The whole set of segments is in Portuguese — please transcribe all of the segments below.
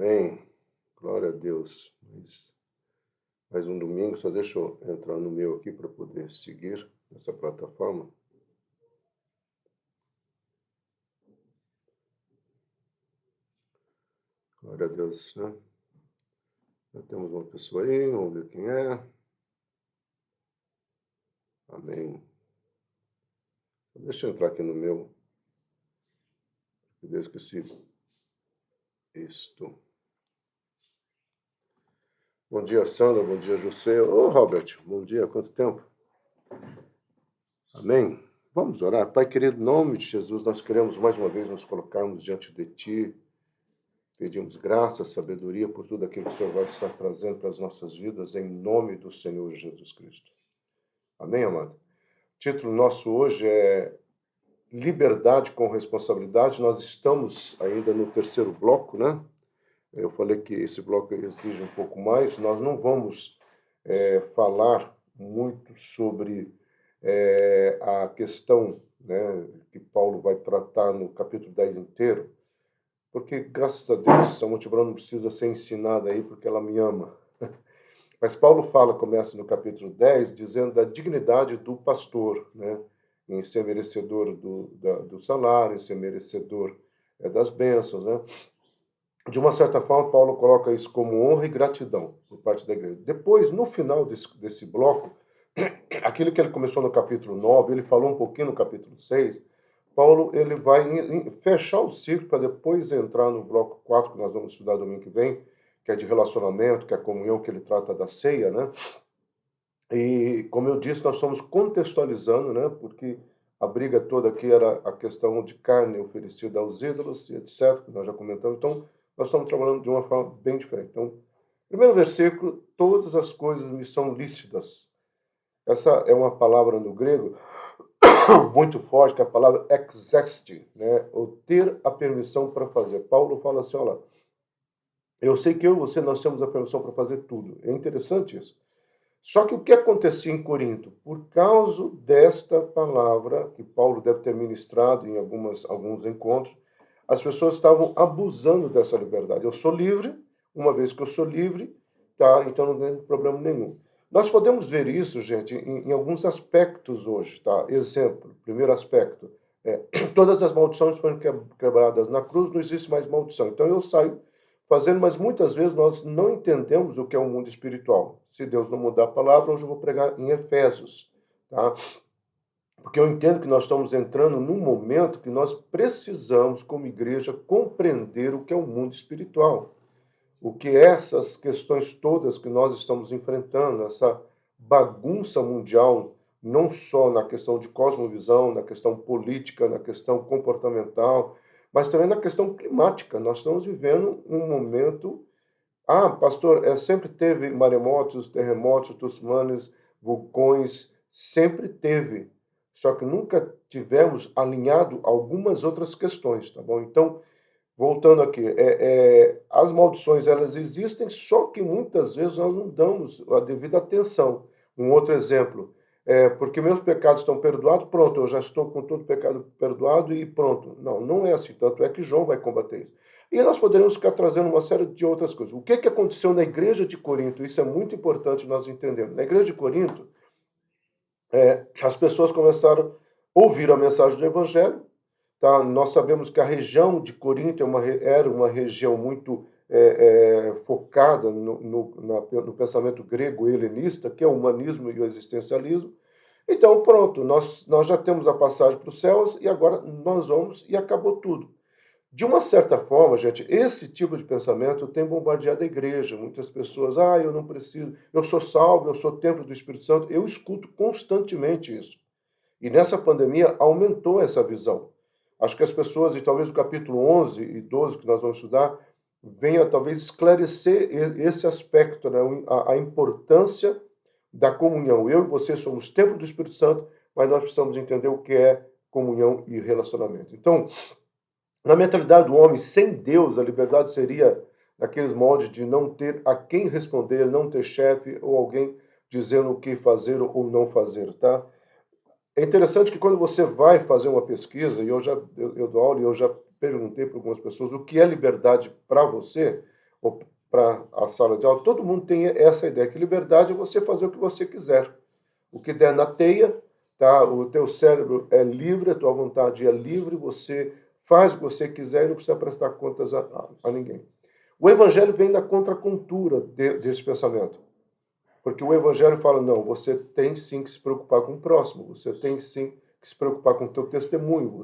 Amém. Glória a Deus. Mais um domingo, só deixa eu entrar no meu aqui para poder seguir essa plataforma. Glória a Deus, né? Já temos uma pessoa aí, vamos ver quem é. Amém. Deixa eu entrar aqui no meu. Eu esqueci isto. Bom dia, Sandra. Bom dia, José. Ô, Robert, bom dia. Quanto tempo? Amém. Vamos orar. Pai querido, em nome de Jesus, nós queremos mais uma vez nos colocarmos diante de Ti. Pedimos graça, sabedoria por tudo aquilo que o Senhor vai estar trazendo para as nossas vidas, em nome do Senhor Jesus Cristo. Amém, amado? O título nosso hoje é Liberdade com Responsabilidade. Nós estamos ainda no terceiro bloco, né? Eu falei que esse bloco exige um pouco mais. Nós não vamos falar muito sobre a questão, né, que Paulo vai tratar no capítulo 10 inteiro, porque, graças a Deus, a Montebrão não precisa ser ensinada aí, porque ela me ama. Mas Paulo começa no capítulo 10, dizendo da dignidade do pastor, né? Em ser merecedor do salário, em ser merecedor das bênçãos, né? De uma certa forma, Paulo coloca isso como honra e gratidão por parte da igreja. Depois, no final desse bloco, aquilo que ele começou no capítulo 9, ele falou um pouquinho no capítulo 6, Paulo ele vai fechar o ciclo para depois entrar no bloco 4, que nós vamos estudar domingo que vem, que é de relacionamento, que é a comunhão, que ele trata da ceia, né? E, como eu disse, nós estamos contextualizando, né? Porque a briga toda aqui era a questão de carne oferecida aos ídolos, etc., que nós já comentamos. Então, nós estamos trabalhando de uma forma bem diferente. Então, primeiro versículo, todas as coisas me são lícitas. Essa é uma palavra no grego muito forte, que é a palavra exeste, né? Ou ter a permissão para fazer. Paulo fala assim, olha, eu sei que eu e você, nós temos a permissão para fazer tudo. É interessante isso. Só que o que acontecia em Corinto? Por causa desta palavra, que Paulo deve ter ministrado em alguns encontros, as pessoas estavam abusando dessa liberdade. Eu sou livre, uma vez que eu sou livre, tá? Então não tem problema nenhum. Nós podemos ver isso, gente, em alguns aspectos hoje, tá? Exemplo, primeiro aspecto, todas as maldições foram quebradas na cruz, não existe mais maldição. Então eu saio fazendo, mas muitas vezes nós não entendemos o que é o mundo espiritual. Se Deus não mudar a palavra, hoje eu vou pregar em Efésios, tá? Porque eu entendo que nós estamos entrando num momento que nós precisamos, como igreja, compreender o que é o mundo espiritual. O que é essas questões todas que nós estamos enfrentando, essa bagunça mundial, não só na questão de cosmovisão, na questão política, na questão comportamental, mas também na questão climática. Nós estamos vivendo um momento... Ah, pastor, sempre teve maremotos, terremotos, tsunamis, vulcões, sempre teve. Só que nunca tivemos alinhado algumas outras questões, tá bom? Então, voltando aqui, as maldições elas existem, só que muitas vezes nós não damos a devida atenção. Um outro exemplo, porque meus pecados estão perdoados, pronto, eu já estou com todo pecado perdoado e pronto. Não, não é assim, tanto é que João vai combater isso. E nós poderíamos ficar trazendo uma série de outras coisas. O que aconteceu na igreja de Corinto? Isso é muito importante nós entendermos. Na igreja de Corinto, as pessoas começaram a ouvir a mensagem do evangelho. Tá? Nós sabemos que a região de Corinto era uma região muito focada no pensamento grego helenista, que é o humanismo e o existencialismo. Então, pronto, nós já temos a passagem para os céus e agora nós vamos e acabou tudo. De uma certa forma, gente, esse tipo de pensamento tem bombardeado a igreja. Muitas pessoas, eu não preciso, eu sou salvo, eu sou templo do Espírito Santo. Eu escuto constantemente isso. E nessa pandemia aumentou essa visão. Acho que as pessoas, e talvez o capítulo 11 e 12 que nós vamos estudar, venha talvez esclarecer esse aspecto, né? A importância da comunhão. Eu e você somos templo do Espírito Santo, mas nós precisamos entender o que é comunhão e relacionamento. Então, na mentalidade do homem, sem Deus, a liberdade seria naqueles moldes de não ter a quem responder, não ter chefe ou alguém dizendo o que fazer ou não fazer, tá? É interessante que quando você vai fazer uma pesquisa, e eu dou aula e eu já perguntei para algumas pessoas o que é liberdade para você, ou para a sala de aula, todo mundo tem essa ideia, que liberdade é você fazer o que você quiser. O que der na teia, tá? O teu cérebro é livre, a tua vontade é livre, você faz o que você quiser e não precisa prestar contas a ninguém. O evangelho vem da contracultura desse pensamento. Porque o evangelho fala, não, você tem sim que se preocupar com o próximo, você tem sim que se preocupar com o teu testemunho.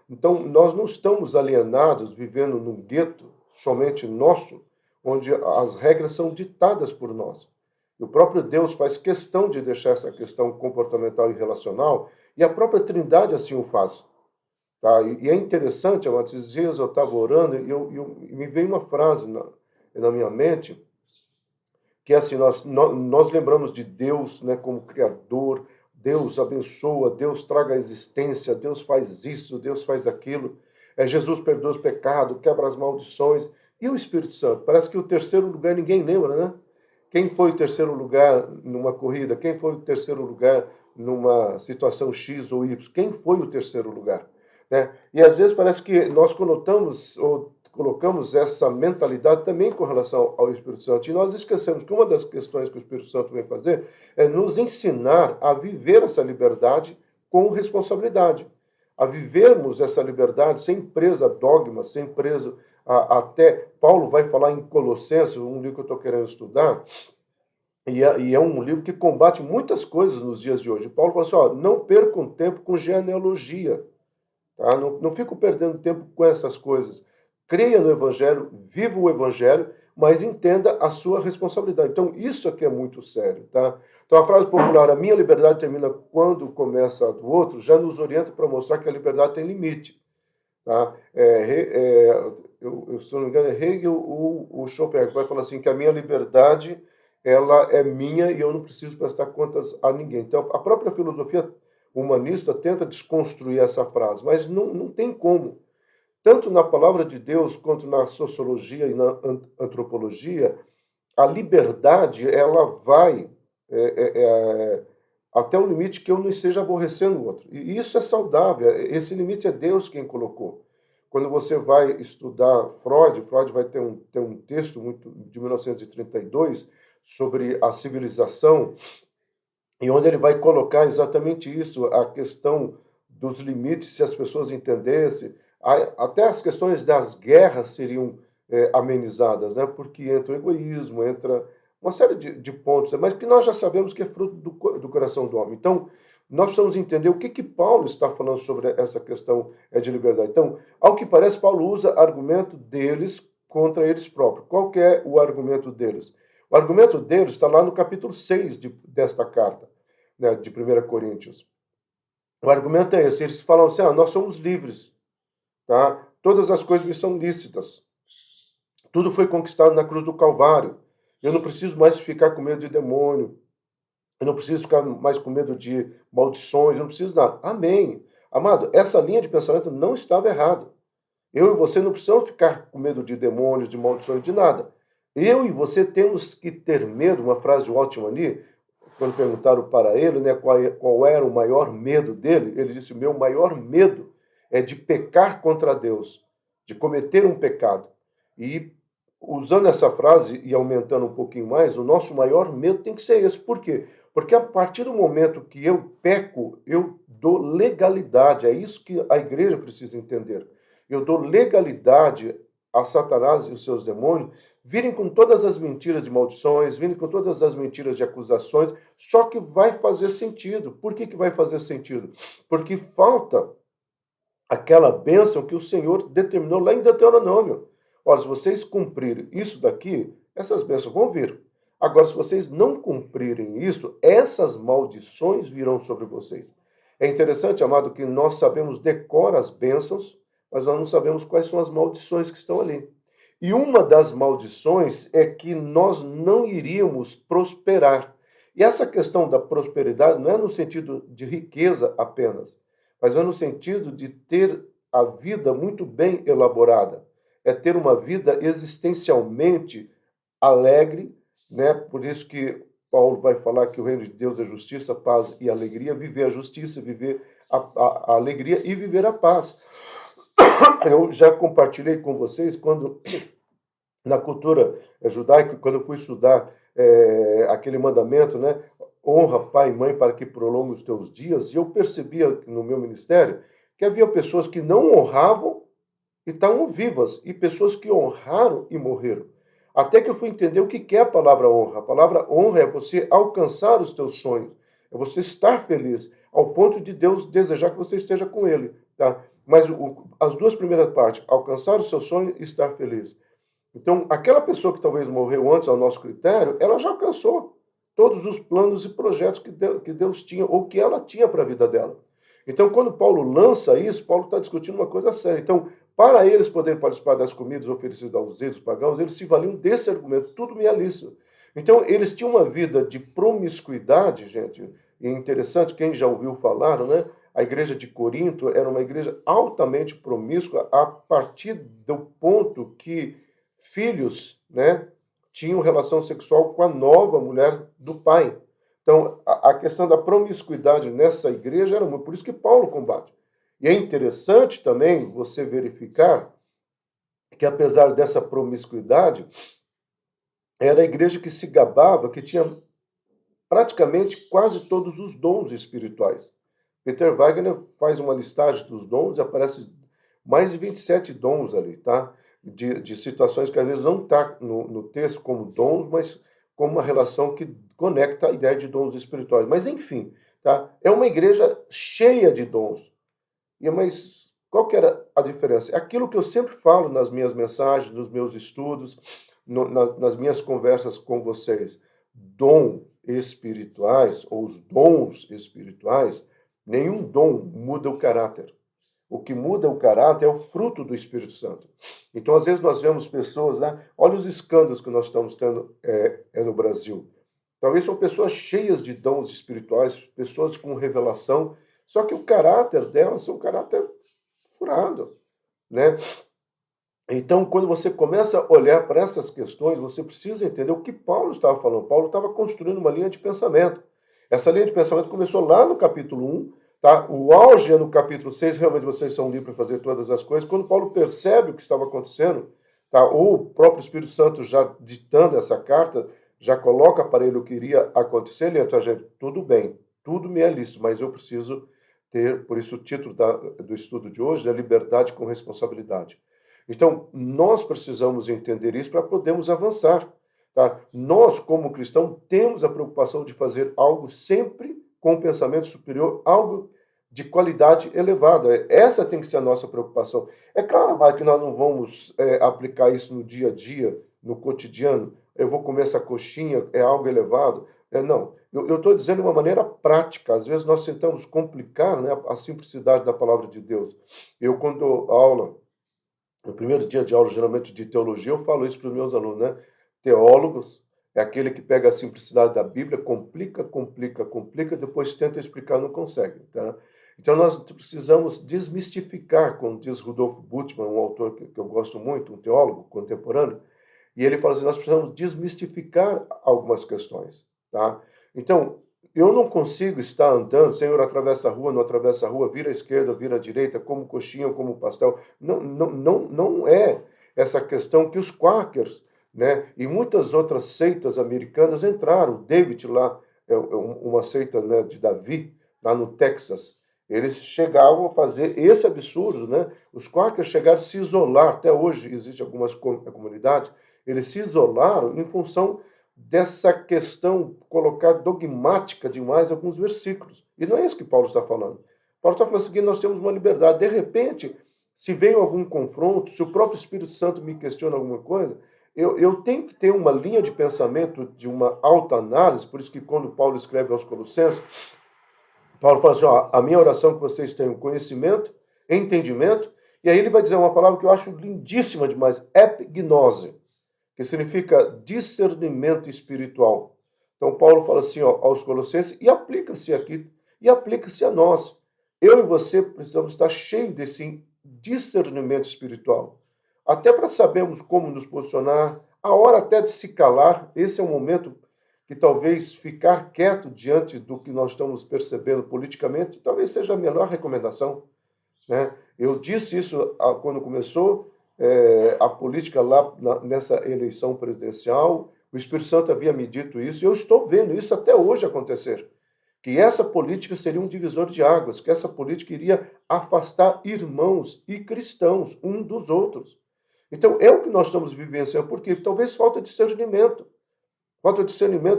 Então, nós não estamos alienados, vivendo num gueto somente nosso, onde as regras são ditadas por nós. E o próprio Deus faz questão de deixar essa questão comportamental e relacional, e a própria Trindade assim o faz. Tá? E é interessante, esses dias eu estava orando e me veio uma frase na minha mente, que é assim, nós lembramos de Deus, né, como Criador, Deus abençoa, Deus traga a existência, Deus faz isso, Deus faz aquilo, Jesus perdoa os pecados, quebra as maldições, e o Espírito Santo? Parece que o terceiro lugar ninguém lembra, né? Quem foi o terceiro lugar numa corrida? Quem foi o terceiro lugar numa situação X ou Y? Quem foi o terceiro lugar? Né? E às vezes parece que nós conotamos ou colocamos essa mentalidade também com relação ao Espírito Santo. E nós esquecemos que uma das questões que o Espírito Santo vem fazer é nos ensinar a viver essa liberdade com responsabilidade. A vivermos essa liberdade sem preso a dogmas, sem preso até... Paulo vai falar em Colossenses, um livro que eu estou querendo estudar, e é um livro que combate muitas coisas nos dias de hoje. Paulo fala assim, ó, não percam tempo com genealogia. Tá? Não fico perdendo tempo com essas coisas. Creia no Evangelho, viva o Evangelho, mas entenda a sua responsabilidade. Então, isso aqui é muito sério. Tá? Então, a frase popular, a minha liberdade termina quando começa a do outro, já nos orienta para mostrar que a liberdade tem limite. Tá? Se eu não me engano, é Hegel ou o Schopenhauer que vai falar assim, que a minha liberdade ela é minha e eu não preciso prestar contas a ninguém. Então, a própria filosofia humanista tenta desconstruir essa frase, mas não tem como. Tanto na palavra de Deus quanto na sociologia e na antropologia, a liberdade ela vai até o limite que eu não esteja aborrecendo o outro. E isso é saudável, esse limite é Deus quem colocou. Quando você vai estudar Freud vai ter um texto muito, de 1932 sobre a civilização, e onde ele vai colocar exatamente isso, a questão dos limites, se as pessoas entendessem, até as questões das guerras seriam amenizadas, né? Porque entra o egoísmo, entra uma série de pontos, mas que nós já sabemos que é fruto do coração do homem. Então, nós precisamos entender o que Paulo está falando sobre essa questão de liberdade. Então, ao que parece, Paulo usa argumento deles contra eles próprios. Qual que é o argumento deles? O argumento deles está lá no capítulo 6 desta carta, né, de 1 Coríntios. O argumento é esse, eles falam assim, nós somos livres, tá? Todas as coisas me são lícitas. Tudo foi conquistado na cruz do Calvário. Eu não preciso mais ficar com medo de demônio. Eu não preciso ficar mais com medo de maldições. Eu não preciso nada. Amém. Amado, essa linha de pensamento não estava errada. Eu e você não precisamos ficar com medo de demônios, de maldições, de nada. Eu e você temos que ter medo, uma frase de Watchman ali, quando perguntaram para ele, né, qual era o maior medo dele, ele disse, o meu maior medo é de pecar contra Deus, de cometer um pecado. E usando essa frase e aumentando um pouquinho mais, o nosso maior medo tem que ser esse. Por quê? Porque a partir do momento que eu peco, eu dou legalidade. É isso que a igreja precisa entender. Eu dou legalidade a Satanás e os seus demônios virem com todas as mentiras de maldições, virem com todas as mentiras de acusações, só que vai fazer sentido. Por que vai fazer sentido? Porque falta aquela bênção que o Senhor determinou lá em Deuteronômio. Olha, se vocês cumprirem isso daqui, essas bênçãos vão vir. Agora, se vocês não cumprirem isso, essas maldições virão sobre vocês. É interessante, amado, que nós sabemos decor as bênçãos, mas nós não sabemos quais são as maldições que estão ali. E uma das maldições é que nós não iríamos prosperar. E essa questão da prosperidade não é no sentido de riqueza apenas, mas é no sentido de ter a vida muito bem elaborada. É ter uma vida existencialmente alegre, né? Por isso que Paulo vai falar que o reino de Deus é justiça, paz e alegria, viver a justiça, viver a alegria e viver a paz. Eu já compartilhei com vocês quando na cultura judaica, quando eu fui estudar aquele mandamento, né? Honra pai e mãe para que prolongue os teus dias, e eu percebia no meu ministério que havia pessoas que não honravam e estavam vivas, e pessoas que honraram e morreram. Até que eu fui entender o que é a palavra honra. A palavra honra é você alcançar os teus sonhos, é você estar feliz, ao ponto de Deus desejar que você esteja com Ele. Tá? Mas as duas primeiras partes, alcançar o seu sonho e estar feliz. Então, aquela pessoa que talvez morreu antes, ao nosso critério, ela já alcançou todos os planos e projetos que Deus tinha, ou que ela tinha para a vida dela. Então, quando Paulo lança isso, Paulo está discutindo uma coisa séria. Então, para eles poderem participar das comidas oferecidas aos ídolos pagãos, eles se valiam desse argumento, tudo me é lícito. Então, eles tinham uma vida de promiscuidade, gente, e é interessante, quem já ouviu falar, né? A igreja de Corinto era uma igreja altamente promíscua a partir do ponto que filhos, né, tinham relação sexual com a nova mulher do pai. Então, a questão da promiscuidade nessa igreja era muito, por isso que Paulo combate. E é interessante também você verificar que, apesar dessa promiscuidade, era a igreja que se gabava, que tinha praticamente quase todos os dons espirituais. Peter Wagner faz uma listagem dos dons e aparece mais de 27 dons ali, tá? De situações que às vezes não está no texto como dons, mas como uma relação que conecta a ideia de dons espirituais. Mas enfim, tá? É uma igreja cheia de dons. Mas qual que era a diferença? É aquilo que eu sempre falo nas minhas mensagens, nos meus estudos, nas minhas conversas com vocês. Dom espirituais, ou os dons espirituais, nenhum dom muda o caráter. O que muda o caráter é o fruto do Espírito Santo. Então, às vezes, nós vemos pessoas, né? Olha os escândalos que nós estamos tendo no Brasil. Talvez são pessoas cheias de dons espirituais, pessoas com revelação, só que o caráter delas é um caráter furado, né? Então, quando você começa a olhar para essas questões, você precisa entender o que Paulo estava falando. Paulo estava construindo uma linha de pensamento. Essa linha de pensamento começou lá no capítulo 1, tá? O auge é no capítulo 6, realmente vocês são livres para fazer todas as coisas. Quando Paulo percebe o que estava acontecendo, tá? Ou o próprio Espírito Santo já ditando essa carta, já coloca para ele o que iria acontecer, ele entra, gente, tudo bem, tudo me é lícito, mas eu preciso ter, por isso o título do estudo de hoje é Liberdade com Responsabilidade. Então, nós precisamos entender isso para podermos avançar. Tá? Nós, como cristãos, temos a preocupação de fazer algo sempre com um pensamento superior, algo de qualidade elevada. Essa tem que ser a nossa preocupação. É claro, vai, que nós não vamos aplicar isso no dia a dia, no cotidiano. Eu vou comer essa coxinha, é algo elevado. Não, eu estou dizendo de uma maneira prática. Às vezes nós tentamos complicar, né, a simplicidade da palavra de Deus. Eu, quando dou aula, no primeiro dia de aula, geralmente de teologia, eu falo isso para os meus alunos, né? Teólogos é aquele que pega a simplicidade da Bíblia, complica, complica, complica, depois tenta explicar, não consegue. Tá? Então nós precisamos desmistificar, como diz Rudolf Bultmann, um autor que eu gosto muito, um teólogo contemporâneo, e ele fala assim, nós precisamos desmistificar algumas questões. Tá? Então, eu não consigo estar andando, Senhor, atravessa a rua, não atravessa a rua, vira à esquerda, vira à direita, como coxinha ou como pastel. Não é essa questão que os Quakers, né, e muitas outras seitas americanas entraram. David lá, uma seita, né, de Davi, lá no Texas, eles chegavam a fazer esse absurdo, né? Os Quakers chegaram a se isolar, até hoje existem algumas comunidades, eles se isolaram em função dessa questão colocar dogmática demais alguns versículos. E não é isso que Paulo está falando. Paulo está falando o seguinte, nós temos uma liberdade. De repente, se vem algum confronto, se o próprio Espírito Santo me questiona alguma coisa, eu tenho que ter uma linha de pensamento de uma autoanálise, por isso que quando Paulo escreve aos Colossenses, Paulo fala assim, ó, a minha oração é que vocês tenham conhecimento, entendimento, e aí ele vai dizer uma palavra que eu acho lindíssima demais, epignose, que significa discernimento espiritual. Então, Paulo fala assim ó, aos Colossenses, e aplica-se aqui, e aplica-se a nós. Eu e você precisamos estar cheios desse discernimento espiritual, até para sabermos como nos posicionar, a hora até de se calar, esse é o momento que talvez ficar quieto diante do que nós estamos percebendo politicamente, talvez seja a melhor recomendação. Né? Eu disse isso quando começou, a política lá nessa eleição presidencial, o Espírito Santo havia me dito isso, e eu estou vendo isso até hoje acontecer, que essa política seria um divisor de águas, que essa política iria afastar irmãos e cristãos um dos outros. Então, é o que nós estamos vivenciando, porque talvez falta discernimento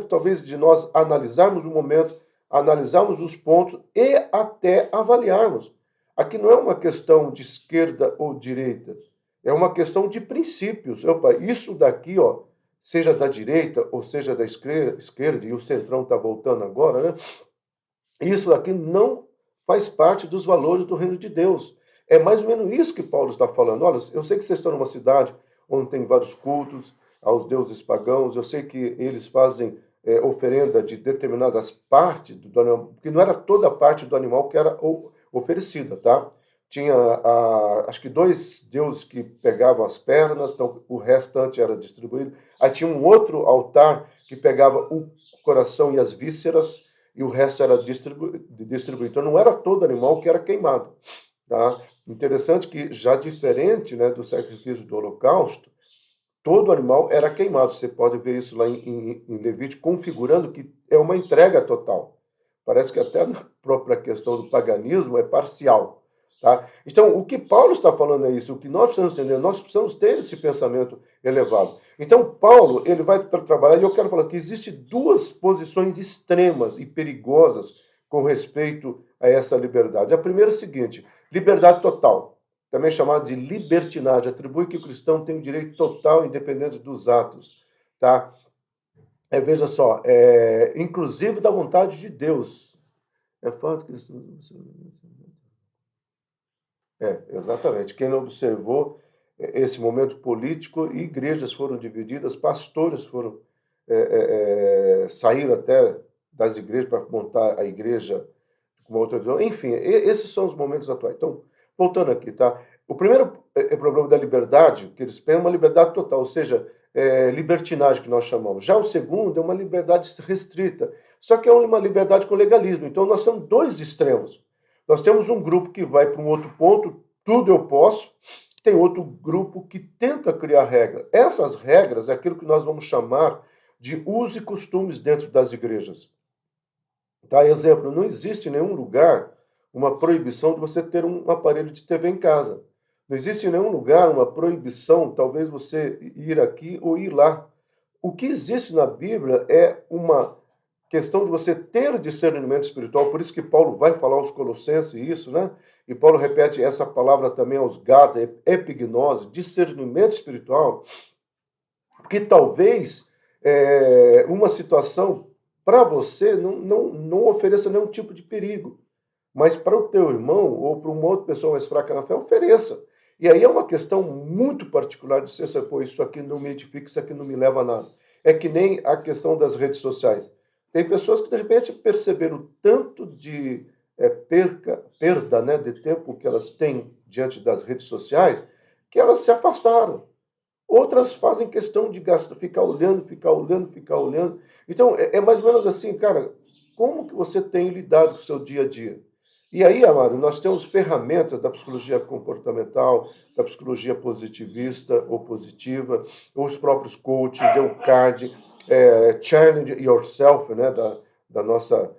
talvez de nós analisarmos o momento, analisarmos os pontos e até avaliarmos. Aqui não é uma questão de esquerda ou direita, é uma questão de princípios. Opa, isso daqui, ó, seja da direita ou seja da esquerda, e o Centrão está voltando agora, né? Isso daqui não faz parte dos valores do reino de Deus. É mais ou menos isso que Paulo está falando. Olha, eu sei que vocês estão numa cidade onde tem vários cultos aos deuses pagãos, eu sei que eles fazem oferenda de determinadas partes do animal, porque não era toda a parte do animal que era oferecida, tá? Tinha, acho que 2 deuses que pegavam as pernas, então o restante era distribuído. Aí tinha um outro altar que pegava o coração e as vísceras, e o resto era distribuído. Então não era todo animal que era queimado. Tá? Interessante que, já diferente, né, do sacrifício do holocausto, todo animal era queimado. Você pode ver isso lá em Levítico, configurando que é uma entrega total. Parece que até na própria questão do paganismo é parcial. Tá? Então, o que Paulo está falando é isso. O que nós precisamos entender, nós precisamos ter esse pensamento elevado. Então, Paulo, ele vai trabalhar, e eu quero falar que existem 2 posições extremas e perigosas com respeito a essa liberdade. A primeira é a seguinte: liberdade total, também chamada de libertinagem, atribui que o cristão tem o direito total, independente dos atos. Tá? Veja só, inclusive da vontade de Deus. É fato que exatamente. Quem não observou esse momento político, igrejas foram divididas, pastores foram saíram até das igrejas para montar a igreja com uma outra visão. Enfim, esses são os momentos atuais. Então, voltando aqui, tá? O primeiro problema da liberdade, que eles pensam, é uma liberdade total, ou seja, libertinagem que nós chamamos. Já o segundo é uma liberdade restrita, só que é uma liberdade com legalismo. Então, nós temos 2 extremos. Nós temos um grupo que vai para um outro ponto, tudo eu posso, tem outro grupo que tenta criar regras. Essas regras é aquilo que nós vamos chamar de usos e costumes dentro das igrejas. Tá? Exemplo, não existe em nenhum lugar uma proibição de você ter um aparelho de TV em casa. Não existe em nenhum lugar uma proibição, talvez você ir aqui ou ir lá. O que existe na Bíblia é uma questão de você ter discernimento espiritual, por isso que Paulo vai falar aos Colossenses isso, né? E Paulo repete essa palavra também aos Gálatas, epignose, discernimento espiritual, que talvez uma situação para você não ofereça nenhum tipo de perigo, mas para o teu irmão ou para uma outra pessoa mais fraca na fé, ofereça. E aí é uma questão muito particular de você, pô, isso aqui não me edifica, isso aqui não me leva a nada. É que nem a questão das redes sociais. Tem pessoas que, de repente, perceberam o tanto de perda, né, de tempo que elas têm diante das redes sociais, que elas se afastaram. Outras fazem questão de gastar, ficar olhando, ficar olhando, ficar olhando. Então, é mais ou menos assim, cara, como que você tem lidado com o seu dia a dia? E aí, amado, nós temos ferramentas da psicologia comportamental, da psicologia positivista ou positiva, os próprios coaches, Dale Carnegie, Challenge Yourself, né, da nossa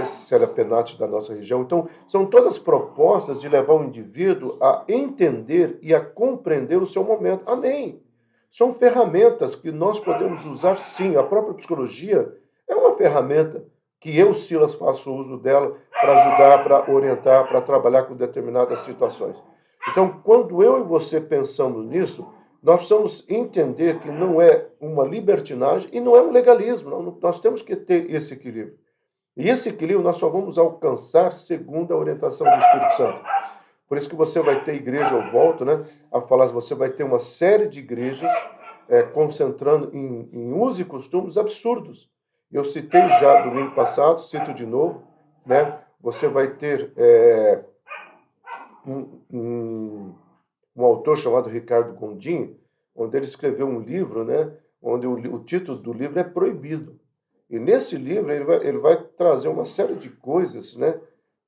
Célia Penati, da nossa região. Então, são todas propostas de levar o indivíduo a entender e a compreender o seu momento. Amém. São ferramentas que nós podemos usar, sim. A própria psicologia é uma ferramenta que eu, Silas, faço uso dela para ajudar, para orientar, para trabalhar com determinadas situações. Então, quando eu e você pensamos nisso, nós precisamos entender que não é uma libertinagem e não é um legalismo. Não, nós temos que ter esse equilíbrio. E esse equilíbrio nós só vamos alcançar segundo a orientação do Espírito Santo. Por isso que você vai ter igreja, eu volto, né, a falar, você vai ter uma série de igrejas concentrando em usos e costumes absurdos. Eu citei já domingo passado, cito de novo, né, você vai ter um autor chamado Ricardo Gondim, onde ele escreveu um livro, né, onde o título do livro é Proibido. E nesse livro ele vai trazer uma série de coisas, né,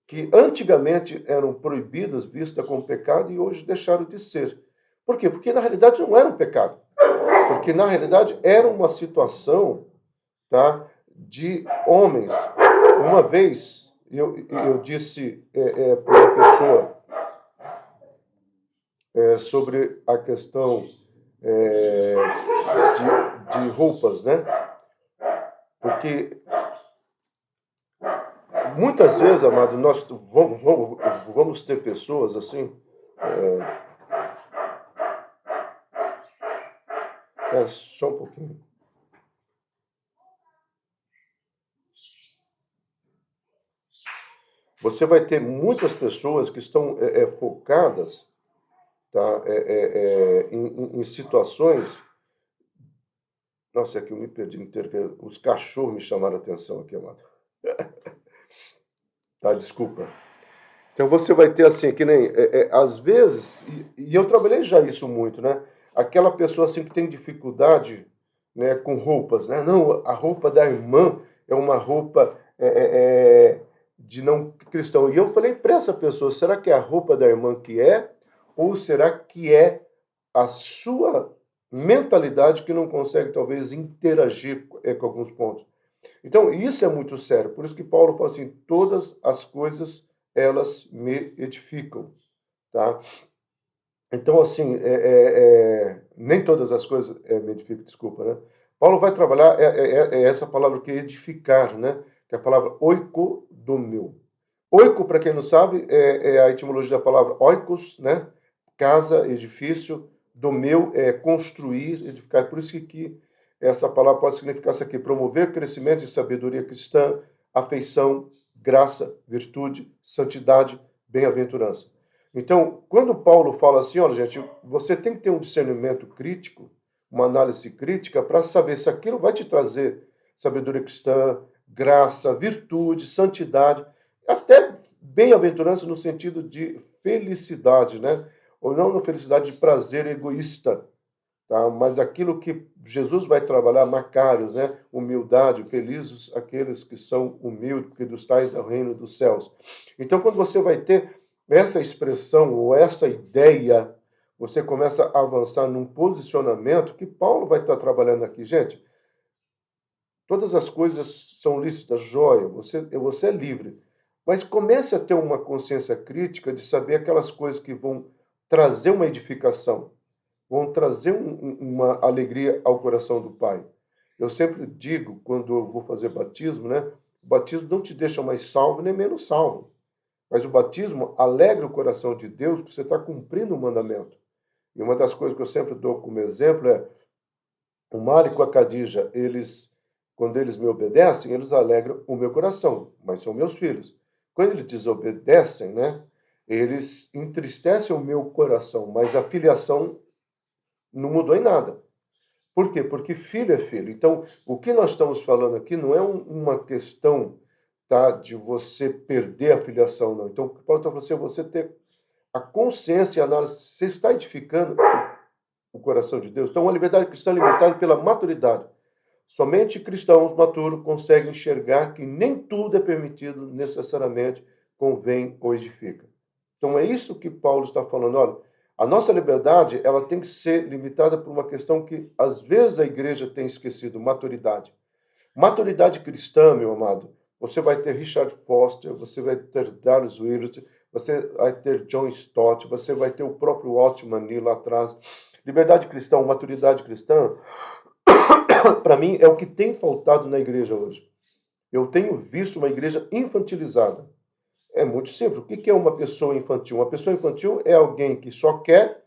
que antigamente eram proibidas, vistas como pecado, e hoje deixaram de ser. Por quê? Porque na realidade não era um pecado. Porque na realidade era uma situação, tá, de homens. Uma vez eu disse para uma pessoa sobre a questão de roupas, né? Porque muitas vezes, amado, nós vamos ter pessoas assim. Só um pouquinho. Você vai ter muitas pessoas que estão focadas, tá, em situações. Nossa, é que eu me perdi inteiro, que os cachorros me chamaram a atenção aqui, amado. Tá, desculpa. Então você vai ter assim, que nem, às vezes, e eu trabalhei já isso muito, né? Aquela pessoa assim que tem dificuldade, né, com roupas, né? Não, a roupa da irmã é uma roupa de não cristão. E eu falei para essa pessoa, será que é a roupa da irmã que é? Ou será que é a sua mentalidade que não consegue talvez interagir com alguns pontos? Então, isso é muito sério. Por isso que Paulo fala assim: todas as coisas elas me edificam, tá? Então, assim, nem todas as coisas me edificam, desculpa, né? Paulo vai trabalhar essa palavra que é edificar, né? Que é a palavra oikodomeu. Oiko, para quem não sabe, é a etimologia da palavra oikos, né? Casa, edifício. Domeu é construir, edificar. Por isso que essa palavra pode significar isso aqui: promover crescimento e sabedoria cristã, afeição, graça, virtude, santidade, bem-aventurança. Então, quando Paulo fala assim, olha, gente, você tem que ter um discernimento crítico, uma análise crítica, para saber se aquilo vai te trazer sabedoria cristã, graça, virtude, santidade, até bem-aventurança no sentido de felicidade, né? Ou não na felicidade de prazer egoísta, tá? Mas aquilo que Jesus vai trabalhar, macários, né? Humildade, felizes aqueles que são humildes, porque dos tais é o reino dos céus. Então, quando você vai ter essa expressão ou essa ideia, você começa a avançar num posicionamento que Paulo vai estar trabalhando aqui. Gente, todas as coisas são lícitas, joia, você é livre. Mas comece a ter uma consciência crítica de saber aquelas coisas que vão trazer uma edificação, vão trazer uma alegria ao coração do Pai. Eu sempre digo, quando eu vou fazer batismo, né? O batismo não te deixa mais salvo nem menos salvo. Mas o batismo alegra o coração de Deus, porque você está cumprindo o mandamento. E uma das coisas que eu sempre dou como exemplo é o Mário e a Cadija, quando eles me obedecem, eles alegram o meu coração, mas são meus filhos. Quando eles desobedecem, né, eles entristecem o meu coração, mas a filiação não mudou em nada. Por quê? Porque filho é filho. Então, o que nós estamos falando aqui não é uma questão, tá, de você perder a filiação, não. Então, o que Paulo está falando assim, é você ter a consciência e a análise, você está edificando o coração de Deus. Então, a liberdade cristã é limitada pela maturidade. Somente cristãos maturos conseguem enxergar que nem tudo é permitido necessariamente convém ou edifica. Então, é isso que Paulo está falando. Olha, a nossa liberdade ela tem que ser limitada por uma questão que, às vezes, a igreja tem esquecido, maturidade. Maturidade cristã, meu amado, você vai ter Richard Foster, você vai ter Dallas Willard, você vai ter John Stott, você vai ter o próprio Watchman Nee lá atrás. Liberdade cristã, maturidade cristã, para mim, é o que tem faltado na igreja hoje. Eu tenho visto uma igreja infantilizada. É muito simples. O que é uma pessoa infantil? Uma pessoa infantil é alguém que só quer,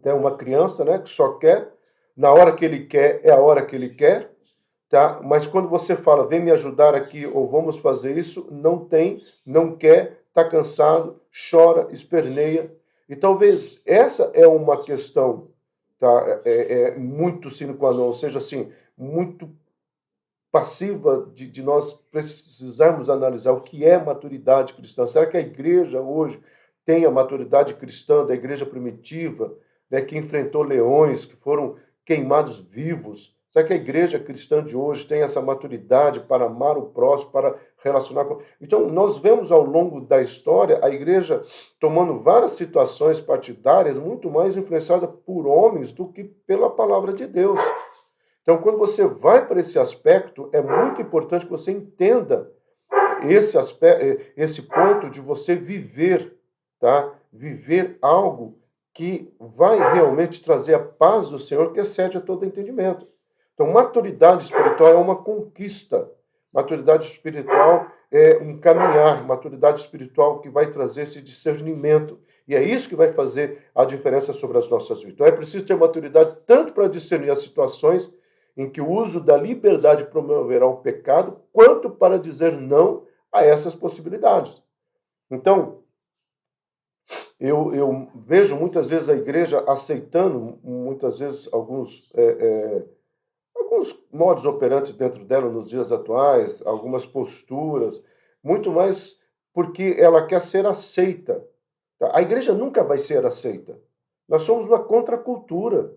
é uma criança, né, que só quer, na hora que ele quer, é a hora que ele quer, tá? Mas quando você fala, vem me ajudar aqui, ou vamos fazer isso, não tem, não quer, está cansado, chora, esperneia. E talvez essa é uma questão, tá? Muito sine qua non, ou seja, assim, muito passiva de nós precisarmos analisar o que é maturidade cristã. Será que a igreja hoje tem a maturidade cristã da igreja primitiva, né, que enfrentou leões, que foram queimados vivos? Será que a igreja cristã de hoje tem essa maturidade para amar o próximo, para relacionar com... Então, nós vemos ao longo da história a igreja tomando várias situações partidárias muito mais influenciada por homens do que pela palavra de Deus. Então, quando você vai para esse aspecto, é muito importante que você entenda esse aspecto, esse ponto de você viver, tá? Viver algo que vai realmente trazer a paz do Senhor, que excede a todo entendimento. Então, maturidade espiritual é uma conquista. Maturidade espiritual é um caminhar. Maturidade espiritual que vai trazer esse discernimento. E é isso que vai fazer a diferença sobre as nossas vidas. Então, é preciso ter maturidade tanto para discernir as situações em que o uso da liberdade promoverá o pecado, quanto para dizer não a essas possibilidades. Então, eu vejo muitas vezes a igreja aceitando, muitas vezes, alguns modos operantes dentro dela nos dias atuais, algumas posturas, muito mais porque ela quer ser aceita. A igreja nunca vai ser aceita. Nós somos uma contracultura.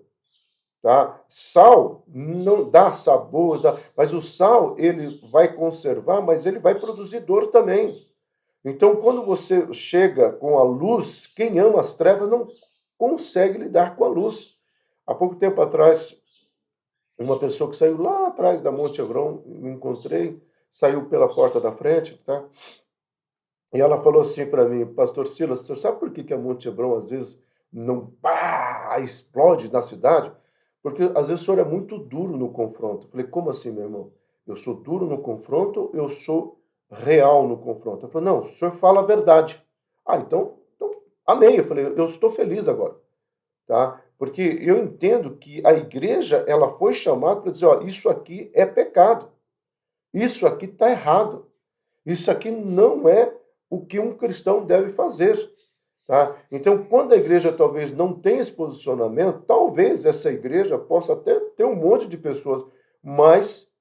Tá? Sal não dá sabor, mas o sal ele vai conservar, mas ele vai produzir dor também. Então, quando você chega com a luz, quem ama as trevas não consegue lidar com a luz. Há pouco tempo atrás, uma pessoa que saiu lá atrás da Monte Hebron, me encontrei, saiu pela porta da frente, tá? E ela falou assim para mim, Pastor Silas, você sabe por que a Monte Hebron às vezes não explode na cidade? Porque às vezes o senhor é muito duro no confronto. Eu falei, como assim, meu irmão? Eu sou duro no confronto, eu sou real no confronto. Ele falou, não, o senhor fala a verdade. Então amém. Eu falei, eu estou feliz agora. Tá? Porque eu entendo que a igreja ela foi chamada para dizer, ó, isso aqui é pecado. Isso aqui está errado. Isso aqui não é o que um cristão deve fazer. Tá? Então, quando a igreja talvez não tenha esse posicionamento, talvez essa igreja possa até ter um monte de pessoas, mas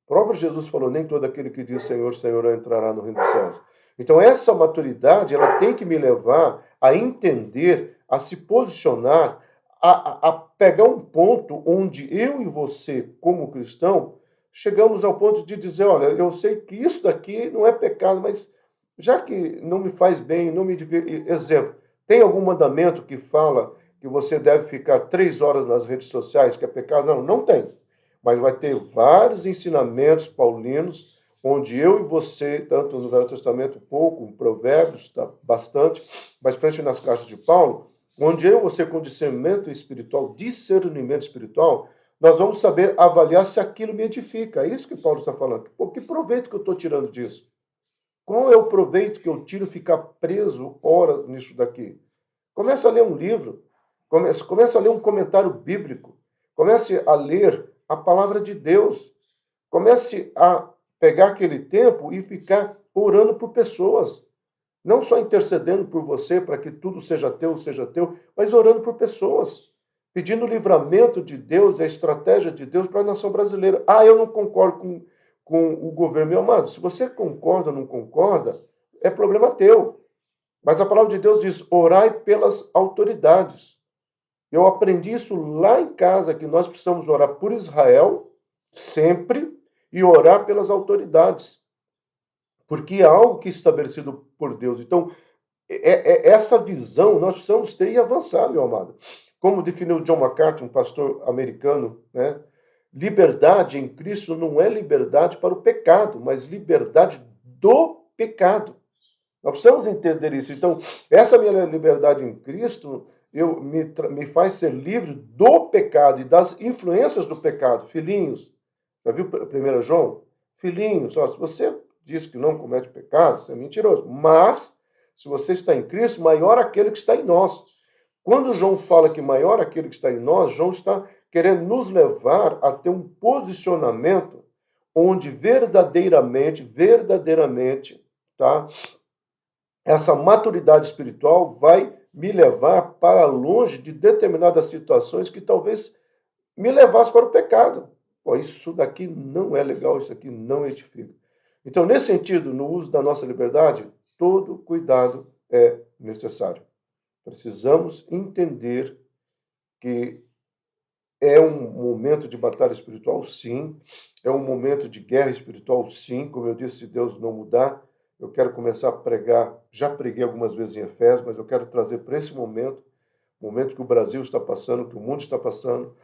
o próprio Jesus falou, nem todo aquele que diz Senhor, Senhor entrará no reino dos céus. Então, essa maturidade, ela tem que me levar a entender, a se posicionar, a pegar um ponto onde eu e você, como cristão, chegamos ao ponto de dizer, olha, eu sei que isso daqui não é pecado, mas já que não me faz bem, não me exemplo, tem algum mandamento que fala que você deve ficar 3 horas nas redes sociais, que é pecado? Não, não tem. Mas vai ter vários ensinamentos paulinos, onde eu e você, tanto no Velho Testamento, pouco, em Provérbios, tá, bastante, mas principalmente nas cartas de Paulo, onde eu e você, com discernimento espiritual, nós vamos saber avaliar se aquilo me edifica. É isso que Paulo está falando. Pô, que proveito que eu estou tirando disso? Qual é o proveito que eu tiro ficar preso horas nisso daqui? Comece a ler um livro, comece a ler um comentário bíblico, comece a ler a palavra de Deus, comece a pegar aquele tempo e ficar orando por pessoas, não só intercedendo por você para que tudo seja teu, mas orando por pessoas, pedindo o livramento de Deus, a estratégia de Deus para a nação brasileira. Ah, eu não concordo com o governo, meu amado. Se você concorda ou não concorda, é problema teu. Mas a palavra de Deus diz: orai pelas autoridades. Eu aprendi isso lá em casa, que nós precisamos orar por Israel, sempre, e orar pelas autoridades. Porque é algo que é estabelecido por Deus. Então, essa visão nós precisamos ter e avançar, meu amado. Como definiu John MacArthur, um pastor americano, né? Liberdade em Cristo não é liberdade para o pecado, mas liberdade do pecado. Nós precisamos entender isso. Então, essa minha liberdade em Cristo me faz ser livre do pecado e das influências do pecado. Filhinhos, já viu 1 João? Filhinhos, ó, se você diz que não comete pecado, você é mentiroso. Mas, se você está em Cristo, maior aquele que está em nós. Quando João fala que maior aquele que está em nós, João está querendo nos levar a ter um posicionamento onde verdadeiramente, tá? Essa maturidade espiritual vai me levar para longe de determinadas situações que talvez me levassem para o pecado. Pô, isso daqui não é legal, isso aqui não edifica. Então, nesse sentido, no uso da nossa liberdade, todo cuidado é necessário. Precisamos entender que É um momento de batalha espiritual? Sim. É um momento de guerra espiritual? Sim. Como eu disse, se Deus não mudar, eu quero começar a pregar. Já preguei algumas vezes em Efésios, mas eu quero trazer para esse momento que o Brasil está passando, que o mundo está passando.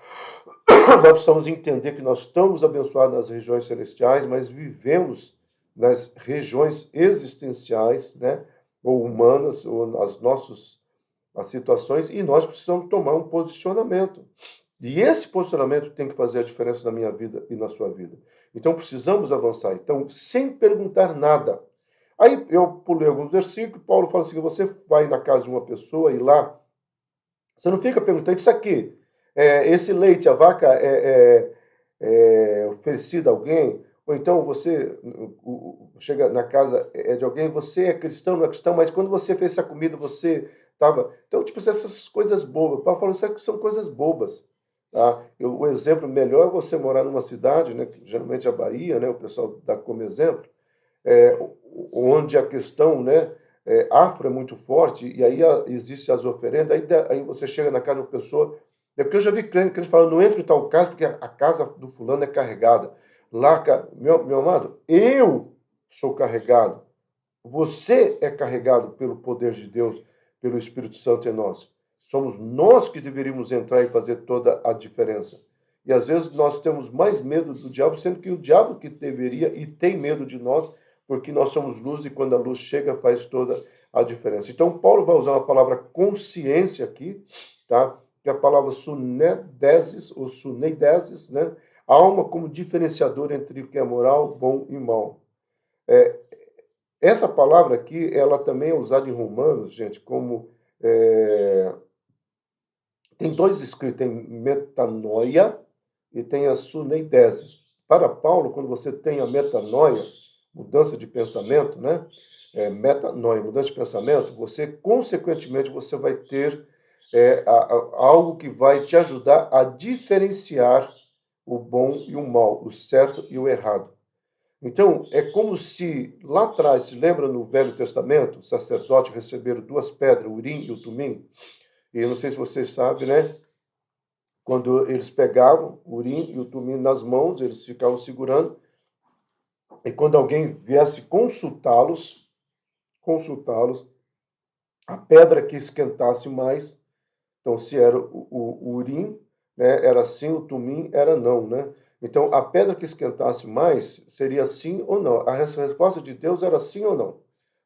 Nós precisamos entender que nós estamos abençoados nas regiões celestiais, mas vivemos nas regiões existenciais, né, ou humanas, ou as situações, e nós precisamos tomar um posicionamento. E esse posicionamento tem que fazer a diferença na minha vida e na sua vida. Então precisamos avançar. Então, sem perguntar nada. Aí eu pulei alguns versículos, Paulo fala assim: você vai na casa de uma pessoa e lá, você não fica perguntando isso aqui, esse leite, a vaca oferecida a alguém, ou então você chega na casa de alguém, você é cristão, não é cristão, mas quando você fez essa comida, você estava. Então, tipo, essas coisas bobas. Paulo falou que são coisas bobas. Tá? O exemplo melhor é você morar numa cidade, né, que geralmente é a Bahia, né, o pessoal dá como exemplo, é, onde a questão, né, afro é muito forte, e aí existem as oferendas, aí você chega na casa de uma pessoa, porque eu já vi crentes falando, não entra em tal casa, porque a casa do fulano é carregada. Lá, meu amado, eu sou carregado, você é carregado pelo poder de Deus, pelo Espírito Santo em nós. Somos nós que deveríamos entrar e fazer toda a diferença. E às vezes nós temos mais medo do diabo, sendo que o diabo que deveria e tem medo de nós, porque nós somos luz e quando a luz chega faz toda a diferença. Então Paulo vai usar uma palavra consciência aqui, tá? Que é a palavra sunedesis ou suneidesis, né? Alma como diferenciador entre o que é moral, bom e mal. Essa palavra aqui, ela também é usada em Romanos, gente, como tem dois escritos, tem metanoia e tem a suneidesis. Para Paulo, quando você tem a metanoia, mudança de pensamento, né? Metanoia, mudança de pensamento, você, consequentemente, você vai ter algo que vai te ajudar a diferenciar o bom e o mal, o certo e o errado. Então, é como se lá atrás, se lembra no Velho Testamento, o sacerdote receberam duas pedras, o Urim e o Tumim, e eu não sei se vocês sabem, né? Quando eles pegavam o Urim e o Tumim nas mãos, eles ficavam segurando, e quando alguém viesse consultá-los, a pedra que esquentasse mais, então se era o Urim, né, era sim, o Tumim era não, né? Então, a pedra que esquentasse mais seria sim ou não. A resposta de Deus era sim ou não.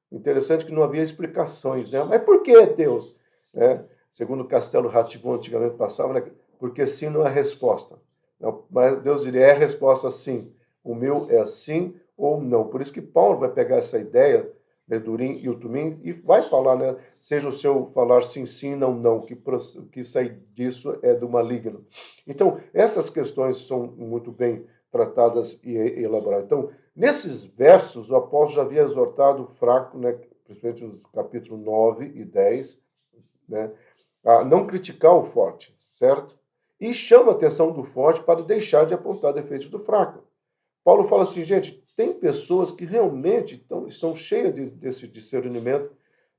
Interessante que não havia explicações, né? Mas por que Deus? Né? Segundo o Castelo Rá-Tim-Bum antigamente passava, né? Porque sim não é resposta. Não, mas Deus diria, é a resposta sim. O meu é sim ou não. Por isso que Paulo vai pegar essa ideia, né, do Urim e o Tumim e vai falar, né? Seja o seu falar sim, sim, não, não, que sair disso é do maligno. Então, essas questões são muito bem tratadas e elaboradas. Então, nesses versos, o apóstolo já havia exortado o fraco, né, principalmente nos capítulos 9 e 10, né, a não criticar o forte, certo? E chama a atenção do forte para deixar de apontar defeitos do fraco. Paulo fala assim, gente, tem pessoas que realmente estão cheias desse discernimento,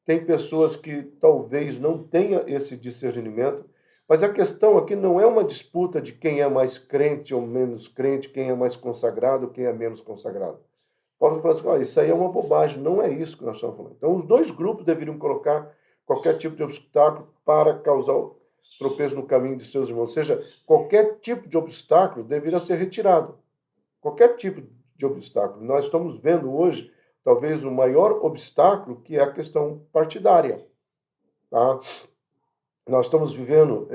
tem pessoas que talvez não tenham esse discernimento, mas a questão aqui não é uma disputa de quem é mais crente ou menos crente, quem é mais consagrado, quem é menos consagrado. Paulo fala assim, isso aí é uma bobagem, não é isso que nós estamos falando. Então, os dois grupos deveriam colocar qualquer tipo de obstáculo para causar tropeço no caminho de seus irmãos. Ou seja, qualquer tipo de obstáculo deveria ser retirado. Qualquer tipo de obstáculo. Nós estamos vendo hoje, talvez, o maior obstáculo, que é a questão partidária. Tá? Nós estamos vivendo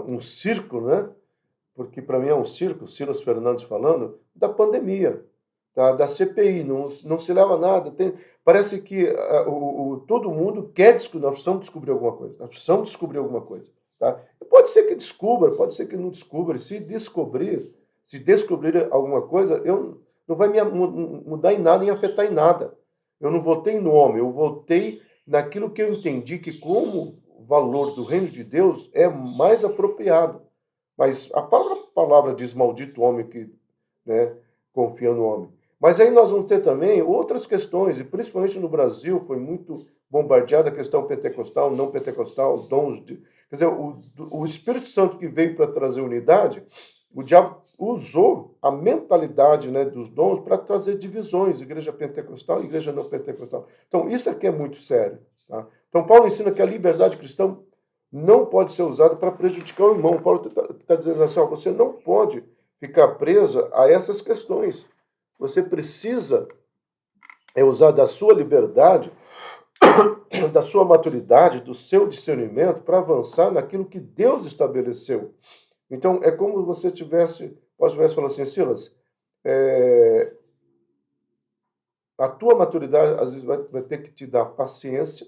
um círculo, né? Porque para mim é um circo, Silas Fernandes falando, da pandemia, tá? Da CPI, não se leva a nada. Parece que todo mundo quer descobrir, nós precisamos descobrir alguma coisa, nós precisamos descobrir alguma coisa. Tá? Pode ser que descubra, pode ser que não descubra, se descobrir alguma coisa, não vai me mudar em nada, nem afetar em nada. Eu não votei no homem, eu votei naquilo que eu entendi que como valor do reino de Deus é mais apropriado. Mas a palavra diz maldito o homem que, né, confia no homem. Mas aí nós vamos ter também outras questões, e principalmente no Brasil foi muito bombardeada a questão pentecostal, não pentecostal, dons Quer dizer, o Espírito Santo que veio para trazer unidade, o diabo usou a mentalidade, né, dos dons para trazer divisões, igreja pentecostal e igreja não pentecostal. Então, isso aqui é muito sério. Tá? Então, Paulo ensina que a liberdade cristã não pode ser usada para prejudicar o irmão. Paulo está dizendo assim, ó, você não pode ficar presa a essas questões. Você precisa usar da sua liberdade, da sua maturidade, do seu discernimento para avançar naquilo que Deus estabeleceu. Então, é como você tivesse falando assim, Silas, a tua maturidade às vezes vai ter que te dar paciência,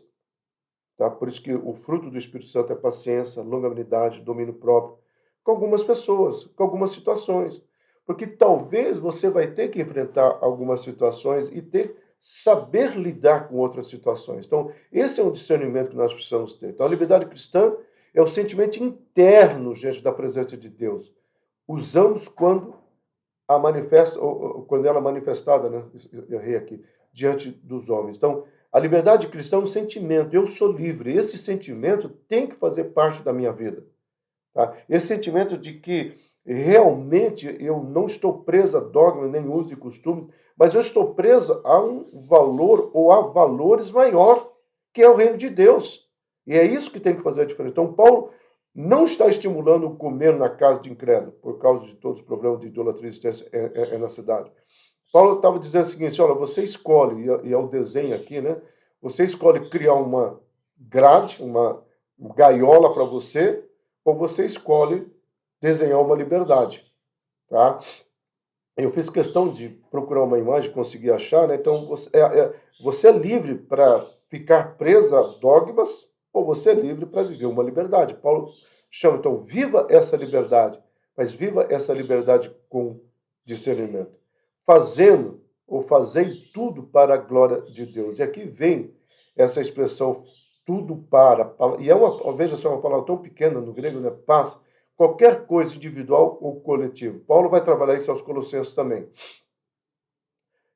tá? Por isso que o fruto do Espírito Santo é paciência, longanimidade, domínio próprio, com algumas pessoas, com algumas situações. Porque talvez você vai ter que enfrentar algumas situações e saber lidar com outras situações. Então, esse é um discernimento que nós precisamos ter. Então, a liberdade cristã é o sentimento interno diante da presença de Deus. Usamos quando quando ela é manifestada, né? Eu errei aqui, diante dos homens. Então, a liberdade cristã é um sentimento. Eu sou livre. Esse sentimento tem que fazer parte da minha vida. Tá? Esse sentimento de que realmente eu não estou preso a dogma, nem uso e costumes, mas eu estou preso a um valor ou a valores maior, que é o reino de Deus. E é isso que tem que fazer a diferença. Então, Paulo não está estimulando o comer na casa de incrédulo, por causa de todos os problemas de idolatria na cidade. Paulo estava dizendo o seguinte, olha, você escolhe, e é o desenho aqui, né? Você escolhe criar uma grade, uma gaiola para você, ou você escolhe desenhar uma liberdade, tá? Eu fiz questão de procurar uma imagem, conseguir achar, né? Então, você é livre para ficar presa a dogmas, ou você é livre para viver uma liberdade. Paulo chama, então, viva essa liberdade, mas viva essa liberdade com discernimento. Fazendo, ou fazei tudo para a glória de Deus. E aqui vem essa expressão, tudo para, e veja só, uma palavra tão pequena no grego, né? Paz, qualquer coisa individual ou coletivo. Paulo vai trabalhar isso aos Colossenses também.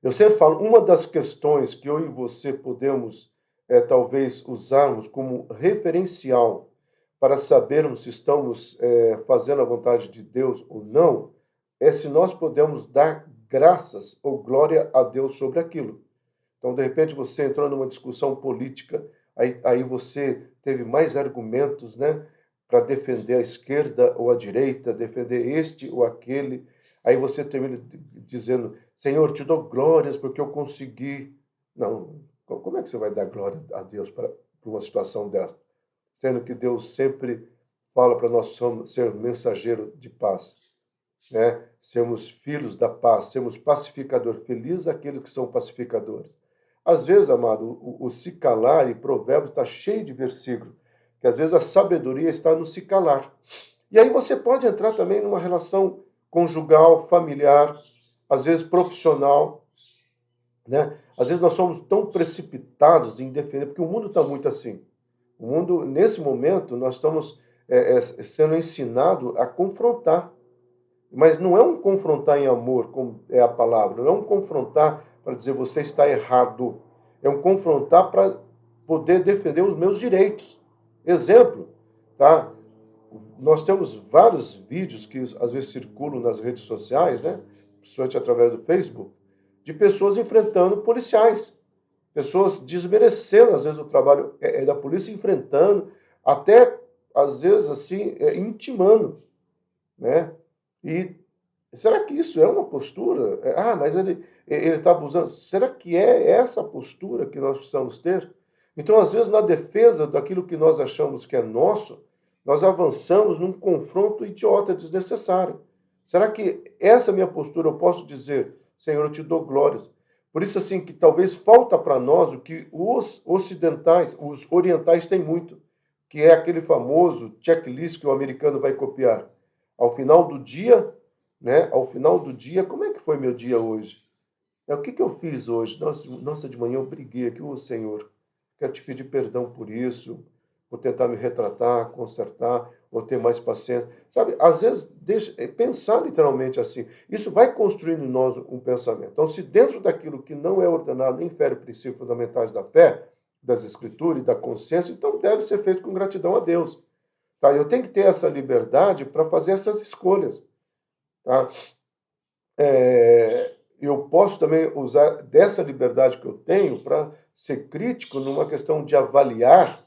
Eu sempre falo, uma das questões que eu e você podemos talvez usarmos como referencial para sabermos se estamos fazendo a vontade de Deus ou não, é se nós podemos dar graças ou glória a Deus sobre aquilo. Então, de repente, você entrou numa discussão política, aí você teve mais argumentos, né, para defender a esquerda ou a direita, defender este ou aquele. Aí você termina dizendo, Senhor, te dou glórias porque eu consegui. Não, como é que você vai dar glória a Deus para uma situação dessa? Sendo que Deus sempre fala para nós ser mensageiro de paz, né? Sermos filhos da paz, sermos pacificadores. Felizes aqueles que são pacificadores. Às vezes, amado, o se calar, e Provérbios está cheio de versículos, que às vezes a sabedoria está no se calar. E aí você pode entrar também numa relação conjugal, familiar, às vezes profissional, né? Às vezes nós somos tão precipitados em defender, porque o mundo está muito assim. O mundo, nesse momento, nós estamos sendo ensinados a confrontar. Mas não é um confrontar em amor, como é a palavra, não é um confrontar para dizer você está errado. É um confrontar para poder defender os meus direitos. Exemplo, tá? Nós temos vários vídeos que às vezes circulam nas redes sociais, né? Principalmente através do Facebook, de pessoas enfrentando policiais. Pessoas desmerecendo, às vezes, o trabalho da polícia, enfrentando, até, às vezes, assim, intimando, né? E será que isso é uma postura? Mas ele está abusando. Será que é essa postura que nós precisamos ter? Então, às vezes, na defesa daquilo que nós achamos que é nosso, nós avançamos num confronto idiota, desnecessário. Será que essa minha postura eu posso dizer, Senhor, eu te dou glórias? Por isso, assim, que talvez falta para nós o que os ocidentais, os orientais têm muito, que é aquele famoso checklist que o americano vai copiar. Ao final do dia, né? Ao final do dia, como é que foi meu dia hoje? O que eu fiz hoje? Nossa, de manhã eu briguei aqui, ô Senhor, quero te pedir perdão por isso, vou tentar me retratar, consertar, vou ter mais paciência. Sabe, às vezes, pensar literalmente assim, isso vai construindo em nós um pensamento. Então, se dentro daquilo que não é ordenado, nem fere princípios fundamentais da fé, das escrituras e da consciência, então deve ser feito com gratidão a Deus. Tá? Eu tenho que ter essa liberdade para fazer essas escolhas. Tá? Eu posso também usar dessa liberdade que eu tenho para ser crítico numa questão de avaliar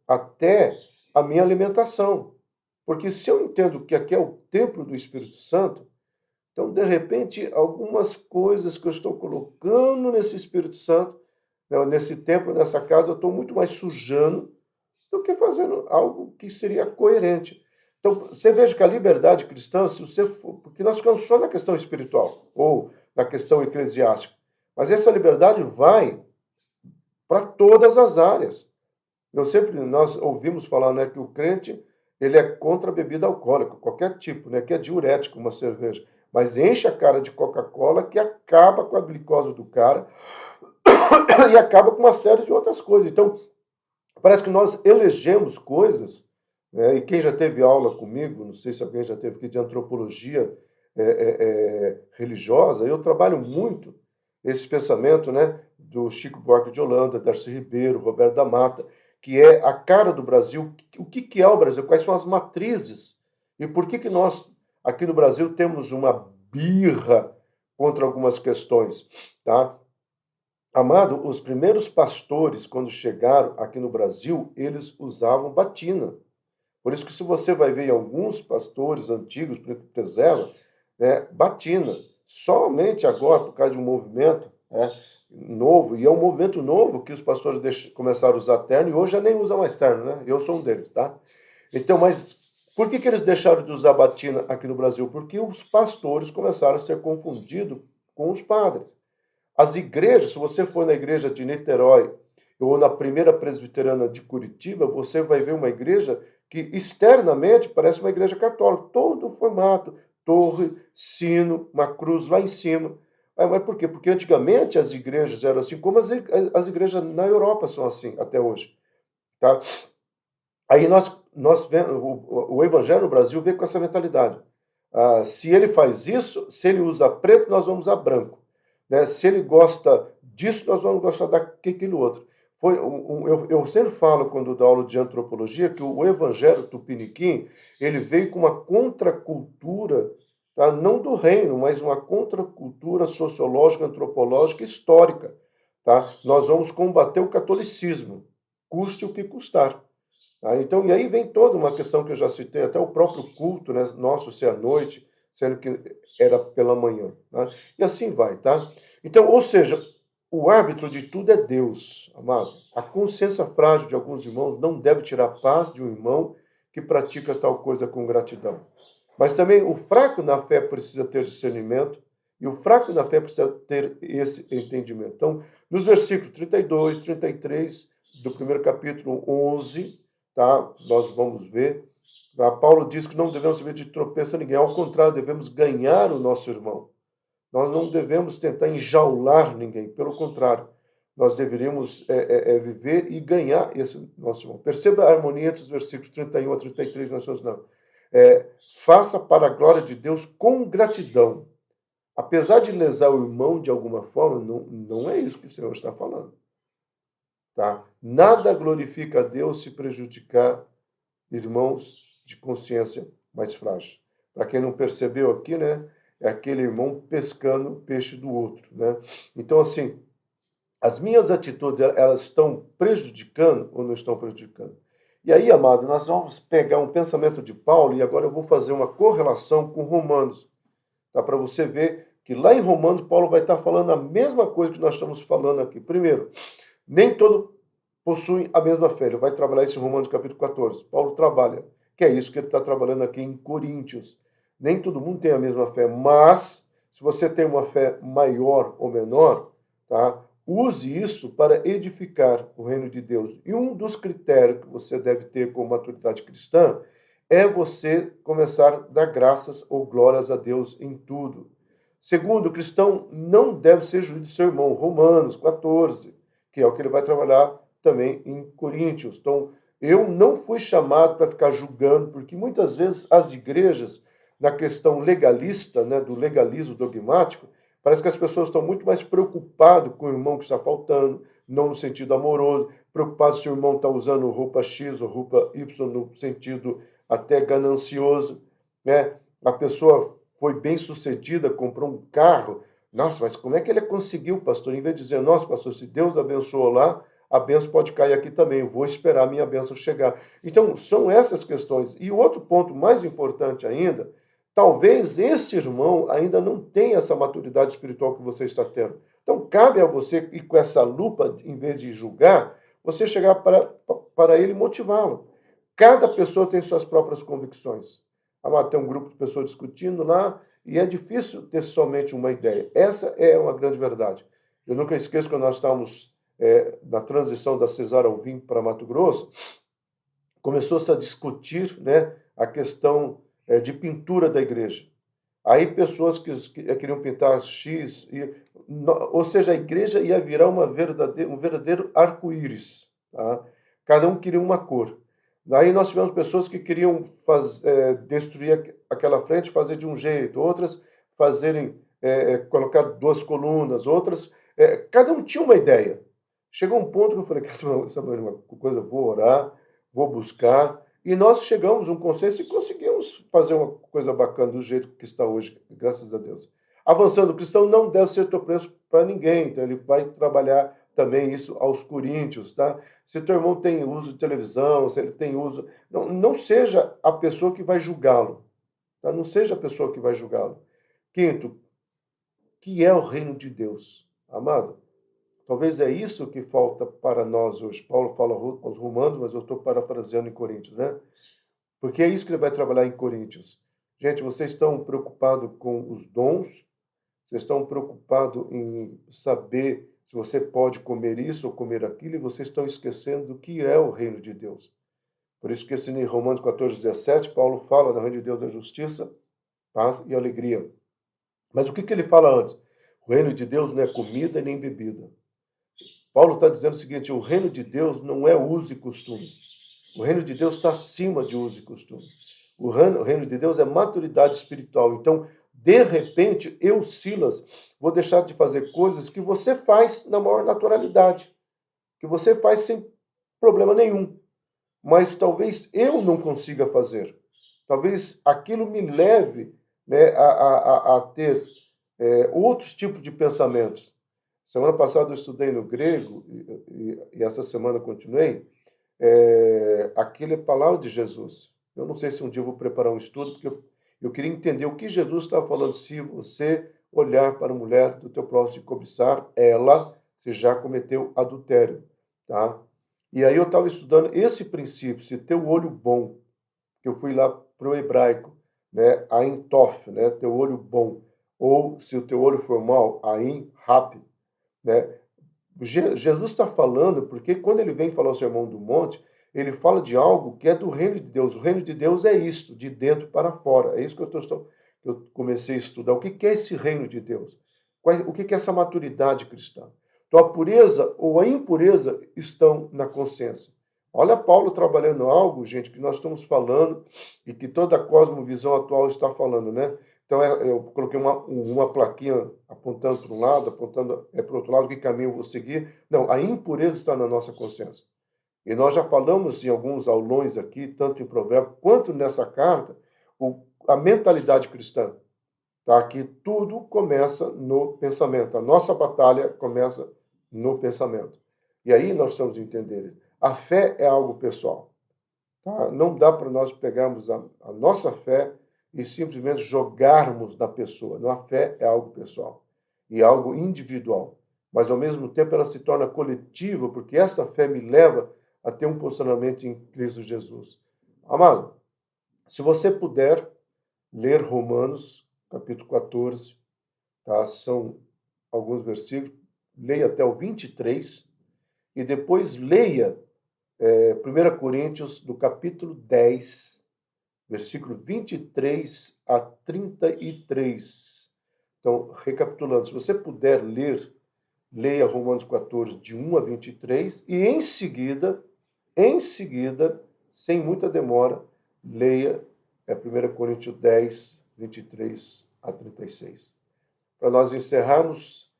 até a minha alimentação. Porque se eu entendo que aqui é o templo do Espírito Santo, então, de repente, algumas coisas que eu estou colocando nesse Espírito Santo, né, nesse templo, nessa casa, eu estou muito mais sujando do que fazendo algo que seria coerente. Então, você veja que a liberdade cristã, se você for, porque nós ficamos só na questão espiritual ou na questão eclesiástica, mas essa liberdade vai para todas as áreas. Nós ouvimos falar, né, que o crente ele é contra a bebida alcoólica, qualquer tipo, né, que é diurético uma cerveja, mas enche a cara de Coca-Cola que acaba com a glicose do cara e acaba com uma série de outras coisas. Então, parece que nós elegemos coisas, né, e quem já teve aula comigo, não sei se alguém já teve aqui de antropologia religiosa, eu trabalho muito esse pensamento, né, do Chico Buarque de Holanda, Darcy Ribeiro, Roberto da Mata, que é a cara do Brasil. O que é o Brasil? Quais são as matrizes? E por que nós, aqui no Brasil, temos uma birra contra algumas questões? Tá? Amado, os primeiros pastores, quando chegaram aqui no Brasil, eles usavam batina. Por isso que se você vai ver em alguns pastores antigos, preserva, né, batina. Somente agora, por causa de um movimento, né, novo, e é um movimento novo que os pastores começaram a usar terno e hoje já nem usam mais terno, né? Eu sou um deles, tá? Então, mas por que eles deixaram de usar batina aqui no Brasil? Porque os pastores começaram a ser confundidos com os padres. As igrejas, se você for na igreja de Niterói ou na primeira presbiteriana de Curitiba, você vai ver uma igreja que externamente parece uma igreja católica, todo o formato, torre, sino, uma cruz lá em cima. Mas por quê? Porque antigamente as igrejas eram assim, como as igrejas na Europa são assim até hoje. Tá? Aí nós vemos, o evangelho no Brasil vem com essa mentalidade. Se ele faz isso, se ele usa preto, nós vamos usar branco. Né? Se ele gosta disso, nós vamos gostar daquilo outro. Eu sempre falo, quando dou aula de antropologia, que o evangelho tupiniquim ele veio com uma contracultura, tá? Não do reino, mas uma contracultura sociológica, antropológica, histórica. Tá? Nós vamos combater o catolicismo, custe o que custar. Então, e aí vem toda uma questão que eu já citei, até o próprio culto, né, nosso ser à noite, sendo que era pela manhã. Né? E assim vai, tá? Então, ou seja, o árbitro de tudo é Deus, amado. A consciência frágil de alguns irmãos não deve tirar a paz de um irmão que pratica tal coisa com gratidão. Mas também o fraco na fé precisa ter discernimento e o fraco na fé precisa ter esse entendimento. Então, nos versículos 32, 33 do primeiro capítulo 11, tá? Nós vamos ver. Paulo diz que não devemos servir de tropeço a ninguém, ao contrário, devemos ganhar o nosso irmão. Nós não devemos tentar enjaular ninguém, pelo contrário, nós deveríamos viver e ganhar esse nosso irmão. Perceba a harmonia entre os versículos 31 a 33, nós estamos não. Faça para a glória de Deus com gratidão. Apesar de lesar o irmão de alguma forma, não é isso que o Senhor está falando. Tá? Nada glorifica a Deus se prejudicar irmãos de consciência mais frágil. Para quem não percebeu aqui, né, é aquele irmão pescando o peixe do outro, né? Então, assim, as minhas atitudes, elas estão prejudicando ou não estão prejudicando? E aí, amado, nós vamos pegar um pensamento de Paulo e agora eu vou fazer uma correlação com Romanos, tá? Para você ver que lá em Romanos, Paulo vai estar falando a mesma coisa que nós estamos falando aqui. Primeiro, nem todo possui a mesma fé. Ele vai trabalhar isso em Romanos capítulo 14. Paulo trabalha, que é isso que ele está trabalhando aqui em Coríntios. Nem todo mundo tem a mesma fé, mas se você tem uma fé maior ou menor, tá? Use isso para edificar o reino de Deus. E um dos critérios que você deve ter com maturidade cristã é você começar a dar graças ou glórias a Deus em tudo. Segundo, o cristão não deve ser juiz de seu irmão. Romanos 14, que é o que ele vai trabalhar também em Coríntios. Então, eu não fui chamado para ficar julgando, porque muitas vezes as igrejas, na questão legalista, né, do legalismo dogmático, parece que as pessoas estão muito mais preocupadas com o irmão que está faltando, não no sentido amoroso, preocupados se o irmão está usando roupa X ou roupa Y no sentido até ganancioso, né? A pessoa foi bem sucedida, comprou um carro. Nossa, mas como é que ele conseguiu, pastor? Em vez de dizer, nossa, pastor, se Deus abençoou lá, a benção pode cair aqui também. Eu vou esperar a minha benção chegar. Então, são essas questões. E o outro ponto mais importante ainda, talvez este irmão ainda não tenha essa maturidade espiritual que você está tendo. Então, cabe a você, e com essa lupa, em vez de julgar, você chegar para ele e motivá-lo. Cada pessoa tem suas próprias convicções. Tem um grupo de pessoas discutindo lá e é difícil ter somente uma ideia. Essa é uma grande verdade. Eu nunca esqueço quando nós estávamos na transição da Cesar Alvim para Mato Grosso, começou-se a discutir, né, a questão de pintura da igreja. Aí pessoas que queriam pintar X, ou seja, a igreja ia virar um verdadeiro arco-íris. Tá? Cada um queria uma cor. Daí nós tivemos pessoas que queriam destruir aquela frente, fazer de um jeito, outras fazerem, colocar duas colunas, outras. Cada um tinha uma ideia. Chegou um ponto que eu falei, essa é uma coisa, vou orar, vou buscar, e nós chegamos a um consenso e conseguimos fazer uma coisa bacana do jeito que está hoje, graças a Deus. Avançando, o cristão não deve ser tropeço para ninguém, então ele vai trabalhar também isso aos coríntios, tá? Se teu irmão tem uso de televisão, se ele tem uso... Não seja a pessoa que vai julgá-lo, tá? Não seja a pessoa que vai julgá-lo. Quinto, que é o reino de Deus, amado? Talvez é isso que falta para nós hoje. Paulo fala aos Romanos, mas eu estou parafraseando em Coríntios, né? Porque é isso que ele vai trabalhar em Coríntios. Gente, vocês estão preocupados com os dons? Vocês estão preocupados em saber se você pode comer isso ou comer aquilo? E vocês estão esquecendo do que é o reino de Deus. Por isso que em Romanos 14, 17, Paulo fala: no reino de Deus é justiça, paz e alegria. Mas o que ele fala antes? O reino de Deus não é comida nem bebida. Paulo está dizendo o seguinte: o reino de Deus não é uso e costumes. O reino de Deus está acima de uso e costumes. O reino de Deus é maturidade espiritual. Então, de repente, eu, Silas, vou deixar de fazer coisas que você faz na maior naturalidade, que você faz sem problema nenhum. Mas talvez eu não consiga fazer. Talvez aquilo me leve, né, a ter outros tipos de pensamentos. Semana passada eu estudei no grego e essa semana continuei. Aquilo é palavra de Jesus. Eu não sei se um dia eu vou preparar um estudo, porque eu queria entender o que Jesus está falando. Se você olhar para a mulher do teu próximo e cobiçar ela, você já cometeu adultério, tá? E aí eu estava estudando esse princípio, se teu olho bom, que eu fui lá para o hebraico, né, Ain Tof, né, teu olho bom, ou se o teu olho for mal, Ain Rap, né? Jesus está falando, porque quando ele vem falar o Sermão do Monte, ele fala de algo que é do reino de Deus. O reino de Deus é isto, de dentro para fora. É isso que eu comecei a estudar. O que é esse reino de Deus? O que é essa maturidade cristã? Então, a pureza ou a impureza estão na consciência. Olha Paulo trabalhando algo, gente, que nós estamos falando e que toda a cosmovisão atual está falando, né? Então, eu coloquei uma plaquinha apontando para um lado, apontando para o outro lado, que caminho eu vou seguir. Não, a impureza está na nossa consciência. E nós já falamos em alguns aulões aqui, tanto em Provérbios quanto nessa carta, a mentalidade cristã. Tá? Que tudo começa no pensamento. A nossa batalha começa no pensamento. E aí nós precisamos entender. A fé é algo pessoal. Tá? Não dá para nós pegarmos a nossa fé e simplesmente jogarmos na pessoa. Não, a fé é algo pessoal e algo individual. Mas, ao mesmo tempo, ela se torna coletiva, porque essa fé me leva a ter um posicionamento em Cristo Jesus. Amado, se você puder ler Romanos, capítulo 14, tá? São alguns versículos, leia até o 23, e depois leia 1 Coríntios, do capítulo 10, versículo 23 a 33. Então, recapitulando, se você puder ler, leia Romanos 14, de 1 a 23, e em seguida, sem muita demora, leia 1 Coríntios 10, 23 a 36. Para nós encerrarmos,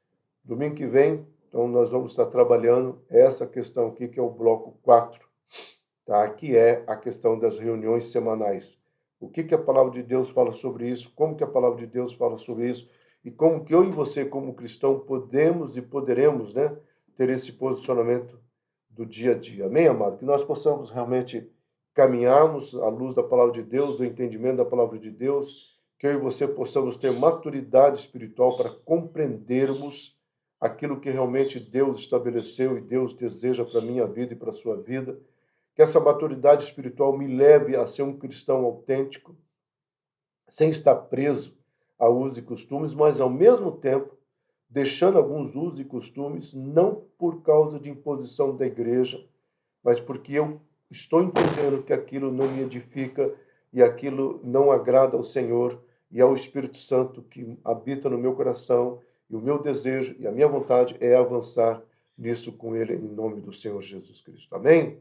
domingo que vem, então nós vamos estar trabalhando essa questão aqui, que é o bloco 4. tá? Que é a questão das reuniões semanais. O que que a palavra de Deus fala sobre isso? Como que a palavra de Deus fala sobre isso? E como que eu e você, como cristão, podemos e poderemos, né, ter esse posicionamento do dia a dia. Amém, amado? Que nós possamos realmente caminharmos à luz da palavra de Deus, do entendimento da palavra de Deus, que eu e você possamos ter maturidade espiritual para compreendermos aquilo que realmente Deus estabeleceu e Deus deseja para a minha vida e para a sua vida. Que essa maturidade espiritual me leve a ser um cristão autêntico, sem estar preso a usos e costumes, mas ao mesmo tempo deixando alguns usos e costumes, não por causa de imposição da igreja, mas porque eu estou entendendo que aquilo não me edifica e aquilo não agrada ao Senhor e ao Espírito Santo que habita no meu coração, e o meu desejo e a minha vontade é avançar nisso com Ele, em nome do Senhor Jesus Cristo. Amém?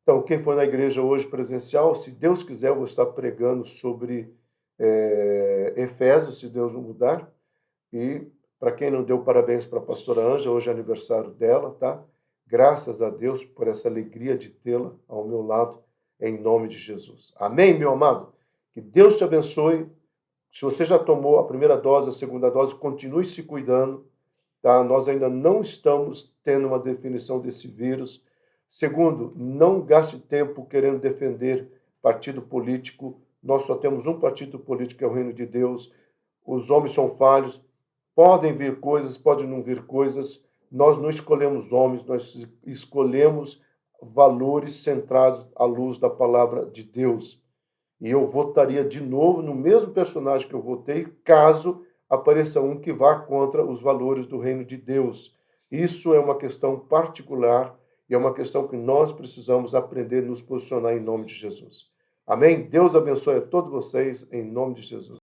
Então, quem for na igreja hoje presencial, se Deus quiser, eu vou estar pregando sobre Efésios, se Deus não mudar. E para quem não deu parabéns para a pastora Ângela, hoje é aniversário dela, tá? Graças a Deus por essa alegria de tê-la ao meu lado, em nome de Jesus. Amém, meu amado? Que Deus te abençoe. Se você já tomou a primeira dose, a segunda dose, continue se cuidando, tá? Nós ainda não estamos tendo uma definição desse vírus. Segundo, não gaste tempo querendo defender partido político. Nós só temos um partido político, que é o Reino de Deus. Os homens são falhos, podem vir coisas, podem não vir coisas. Nós não escolhemos homens, nós escolhemos valores centrados à luz da palavra de Deus. E eu votaria de novo no mesmo personagem que eu votei, caso apareça um que vá contra os valores do reino de Deus. Isso é uma questão particular e é uma questão que nós precisamos aprender a nos posicionar em nome de Jesus. Amém? Deus abençoe a todos vocês em nome de Jesus.